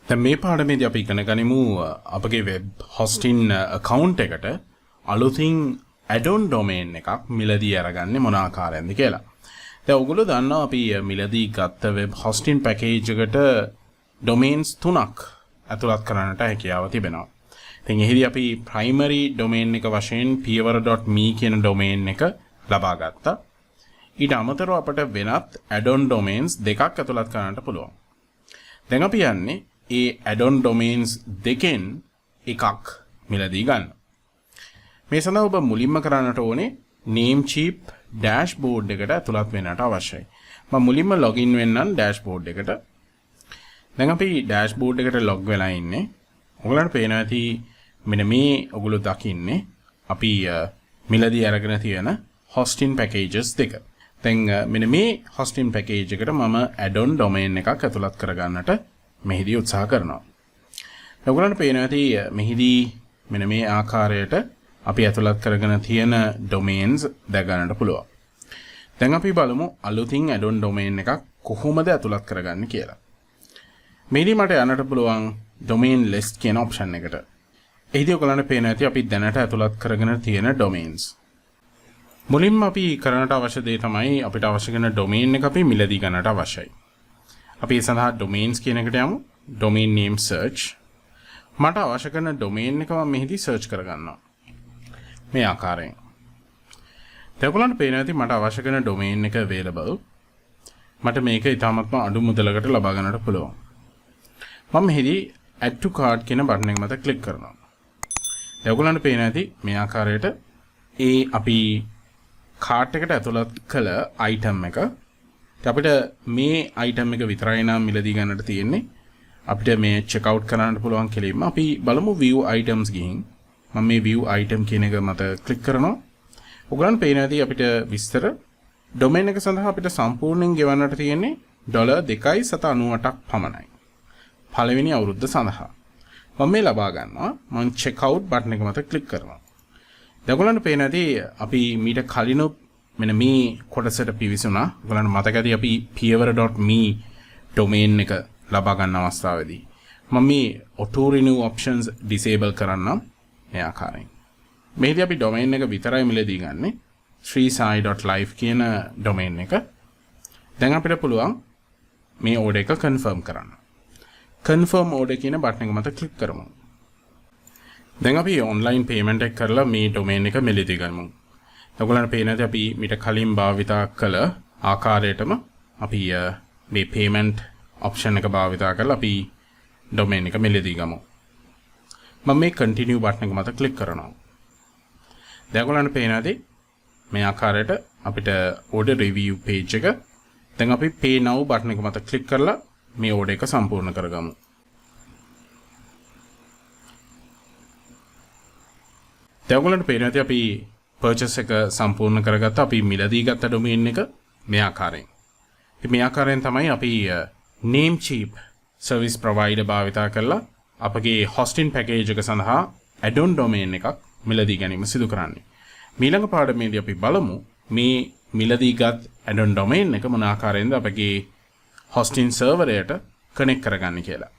දැන් මේ පාඩමේදී අපි ඉගෙන ගනිමු අපගේ වෙබ් හොස්ටින් account එකට අලුතින් add-on domain එකක් මිලදී අරගන්නේ මොන ආකාරයෙන්ද කියලා. දැන් ඔයගොල්ලෝ දන්නවා අපි මිලදී ගත්ත වෙබ් හොස්ටින් පැකේජ් එකට domains 3ක් ඇතුළත් කරන්නට හැකියාව තිබෙනවා. ඉතින් එහිදී අපි primary domain එක වශයෙන් piyawara.me කියන domain එක ලබා ගත්තා. ඊට අමතරව අපට වෙනත් add-on domains දෙකක් ඇතුළත් කරන්නට පුළුවන්. දැන් අපි යන්නේ ඒ add-on domains දෙකෙන් එකක් මිලදී ගන්න. මේ සඳහා ඔබ මුලින්ම කරන්නට ඕනේ namecheap dashboard එකට ඇතුළත් වෙන්නට අවශ්‍යයි. මම මුලින්ම login වෙන්නම් dashboard එකට. දැන් අපි dashboard එකට log වෙලා ඉන්නේ. ඔයගලන්ට පේනවා ඇති මෙන්න මේ ඔයගොල්ලෝ දකින්නේ අපි මිලදී අරගෙන තියෙන hosting packages දෙක. දැන් මෙන්න මේ hosting package එකට මම add-on domain එකක් ඇතුළත් කරගන්නට මෙහිදී උත්සාහ කරනවා. ඔයගොල්ලන්ට පේනවා ඇති මෙහිදී මෙන්න මේ ආකාරයට අපි ඇතුළත් කරගෙන තියෙන domains දැක ගන්නට පුළුවන්. දැන් අපි බලමු අලුතින් add-on domain එකක් කොහොමද ඇතුළත් කරගන්නේ කියලා. මෙහිදී මට යන්නට පුළුවන් domain list කියන option එකට. එහිදී ඔයගොල්ලන්ට පේනවා ඇති අපි දැනට ඇතුළත් කරගෙන තියෙන domains. මුලින්ම අපි කරන්නට අවශ්‍ය දේ තමයි අපිට අවශ්‍ය කරන domain එක අපි මිලදී ගන්නට අවශ්‍යයි. අපි ඒ සඳහා domains කියන එකට යමු. domain name search. මට අවශ්‍ය කරන domain එක මම මෙහිදී search කරගන්නවා. මේ ආකාරයෙන්. ඔයගොල්ලන්ට පේනවා ඇති මට අවශ්‍ය කරන domain එක available. මට මේක ඉතාමත්ම අඩු මුදලකට ලබා ගන්නට පුළුවන්. මම මෙහිදී add to cart කියන බටන් එක මත ක්ලික් කරනවා. ඔයගොල්ලන්ට පේනවා ඇති මේ ආකාරයට ඒ අපි cart එකට ඇතුළත් කළ item එක අපිට මේ item එක විතරයි නම් මිලදී ගන්නට තියෙන්නේ. අපිට මේ check out කරන්න පුළුවන් කෙලින්ම අපි බලමු view items ගිහින් මම මේ view item කියන එක මත ක්ලික් කරනවා. ඔයගලන්ට පේනවා ඇති අපිට විස්තර domain එක සඳහා අපිට සම්පූර්ණයෙන් ගෙවන්නට තියෙන්නේ $2.98ක් පමණයි. පළවෙනි අවුරුද්ද සඳහා. මම මේ ලබා ගන්නවා. මම check out බටන් එක මත ක්ලික් කරනවා. ඔයගලන්ට පේනවා ඇති අපි මීට කලිනුත් මෙන්න මේ කොටසට පිවිසුණා. ඔයගලන්ට මතක ඇති අපි piyawara.me domain එක ලබා ගන්න අවස්ථාවේදී මම මේ auto renew options disable කරන්නම් මේ ආකාරයෙන්. මේකදී අපි domain එක විතරයි මිලදී ගන්නෙ. srisai.live කියන domain එක. දැන් අපිට පුළුවන් මේ order එක confirm කරන්න. confirm order කියන බටන් එක මත ක්ලික් කරමු. දැන් අපි online payment එක කරලා මේ domain එක මිලදී ගමු. ඔයගොල්ලන්ට පේනද අපි මීට කලින් භාවිතා කළ ආකාරයටම අපි මේ payment option එක භාවිතා කරලා අපි domain එක මිලදී ගමු. මම මේ continue බටන් එක මත ක්ලික් කරනවා. දැන් ඔයගොල්ලන්ට පේනද මේ ආකාරයට අපිට order review page එක. දැන් අපි pay now බටන් එක මත ක්ලික් කරලා මේ order එක සම්පූර්ණ කරගමු. දැන් ඔයගොල්ලන්ට පේනද අපි purchase එක සම්පූර්ණ කරගත්තා. අපි මිලදී ගත්ත domain එක මේ ආකාරයෙන්. ඉතින් මේ ආකාරයෙන් තමයි අපි namecheap service provider භාවිතා කරලා අපගේ hosting package එක සඳහා add-on domain එකක් මිලදී ගැනීම සිදු කරන්නේ. ඊළඟ පාඩමේදී අපි බලමු මේ මිලදීගත් add-on domain එක මොන ආකාරයෙන්ද අපගේ hosting server එකට connect කරගන්නේ කියලා.